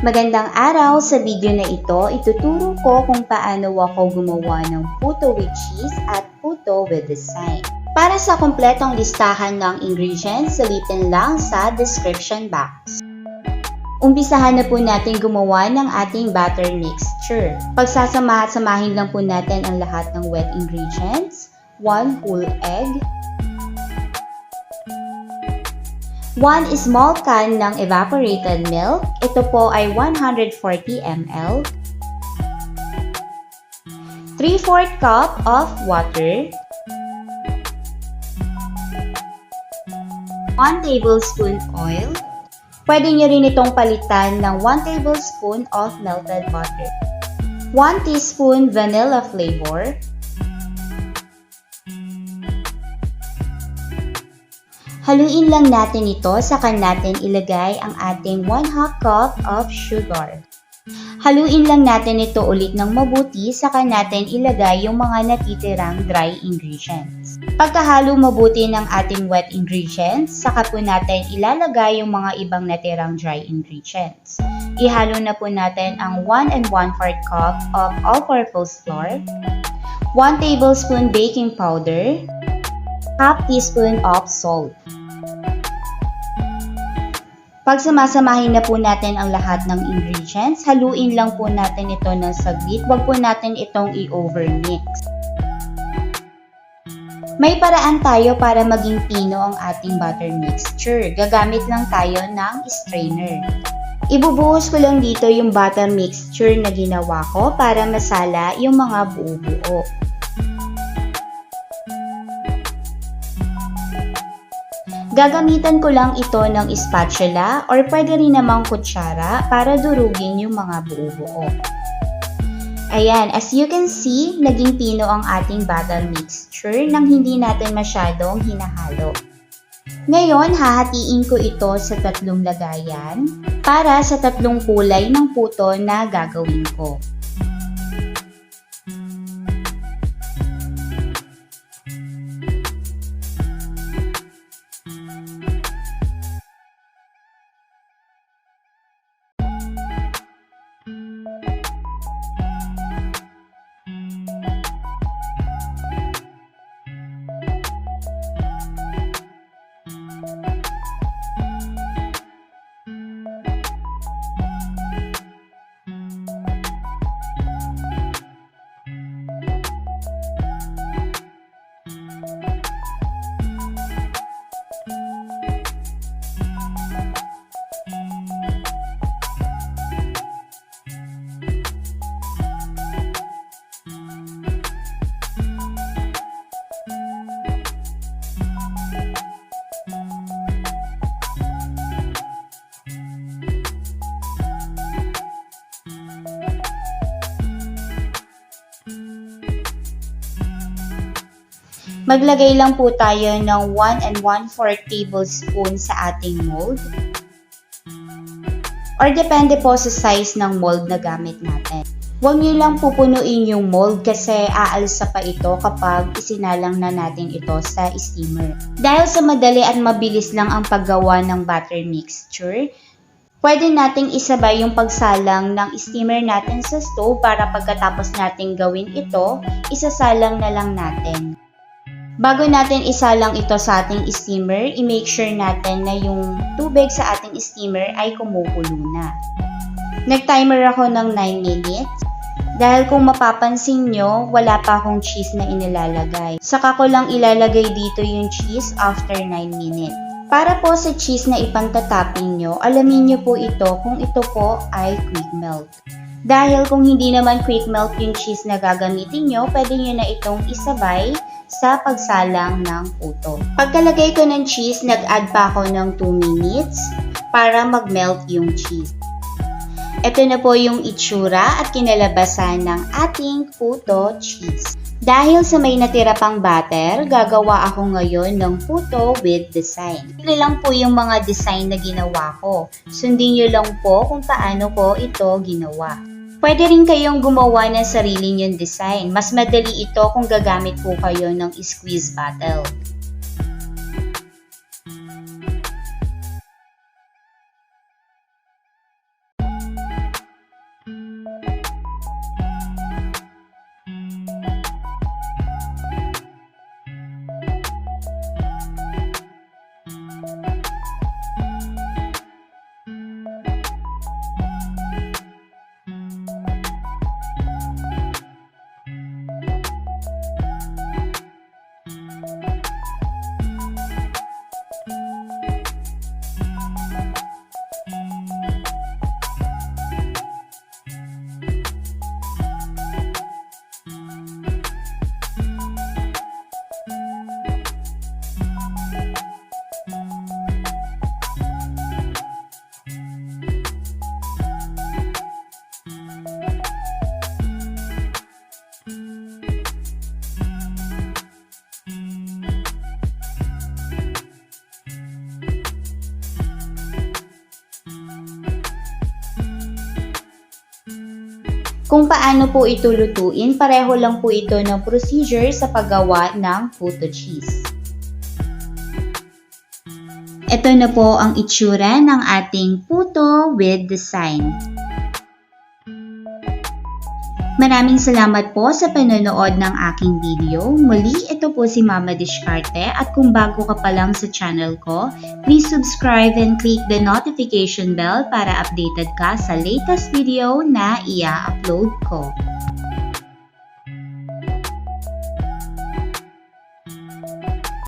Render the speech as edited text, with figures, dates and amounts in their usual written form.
Magandang araw! Sa video na ito, ituturo ko kung paano ako gumawa ng puto with cheese at puto with design. Para sa kompletong listahan ng ingredients, sulitin lang sa description box. Umpisahan na po natin gumawa ng ating batter mixture. Pagsasamahin lang po natin ang lahat ng wet ingredients. 1 whole egg, 1 small can ng evaporated milk. Ito po ay 140 ml. 3/4 cup of water. 1 tablespoon oil. Pwede nyo rin itong palitan ng 1 tablespoon of melted butter. 1 teaspoon vanilla flavor. Haluin lang natin ito, saka natin ilagay ang ating 1/2 cup of sugar. Haluin lang natin ito ulit ng mabuti, saka natin ilagay yung mga natitirang dry ingredients. Pagkahalo mabuti ng ating wet ingredients, saka po natin ilalagay yung mga ibang natirang dry ingredients. Ihalo na po natin ang 1 1/4 cup of all-purpose flour, 1 tablespoon baking powder, 1/2 teaspoon of salt. Pagsamasamahin na po natin ang lahat ng ingredients, haluin lang po natin ito ng saglit. Huwag po natin itong i-overmix. May paraan tayo para maging pino ang ating butter mixture. Gagamit lang tayo ng strainer. Ibubuhos ko lang dito yung butter mixture na ginawa ko para masala yung mga buo-buo. Gagamitan ko lang ito ng spatula or pwede rin namang kutsara para durugin yung mga buo-buo. Ayan, as you can see, naging pino ang ating batter mixture nang hindi natin masyadong hinahalo. Ngayon, hahatiin ko ito sa 3 lagayan para sa 3 kulay ng puto na gagawin ko. Maglagay lang po tayo ng 1 1/4 tablespoon sa ating mold. Or depende po sa size ng mold na gamit natin. Huwag nyo lang pupunuin yung mold kasi aalsa pa ito kapag isinalang na natin ito sa steamer. Dahil sa madali at mabilis lang ang paggawa ng batter mixture, pwede nating isabay yung pagsalang ng steamer natin sa stove para pagkatapos nating gawin ito, isasalang na lang natin. Bago natin isalang ito sa ating steamer, i-make sure natin na yung tubig sa ating steamer ay kumukulo na. Nag-timer ako ng 9 minutes. Dahil kung mapapansin nyo, wala pa akong cheese na inilalagay. Saka ko lang ilalagay dito yung cheese after 9 minutes. Para po sa cheese na ipantatapping nyo, alamin nyo po ito kung ito po ay quick melt. Dahil kung hindi naman quick melt yung cheese na gagamitin nyo, pwede nyo na itong isabay sa pagsalang ng puto. Pagkalagay ko ng cheese, nag-add pa ako ng 2 minutes para mag-melt yung cheese. Ito na po yung itsura at kinalabasan ng ating puto cheese. Dahil sa may natira pang batter, gagawa ako ngayon ng puto with design. Ito lang po yung mga design na ginawa ko. Sundin nyo lang po kung paano ko ito ginawa. Pwede rin kayong gumawa ng sarili nyong design. Mas madali ito kung gagamit po kayo ng squeeze bottle. Kung paano po ito lutuin, pareho lang po ito ng procedure sa paggawa ng puto cheese. Ito na po ang itsura ng ating puto with design. Maraming salamat po sa panonood ng aking video. Muli, ito po si Mama Diskarte at kung bago ka pa lang sa channel ko, please subscribe and click the notification bell para updated ka sa latest video na i-upload ko.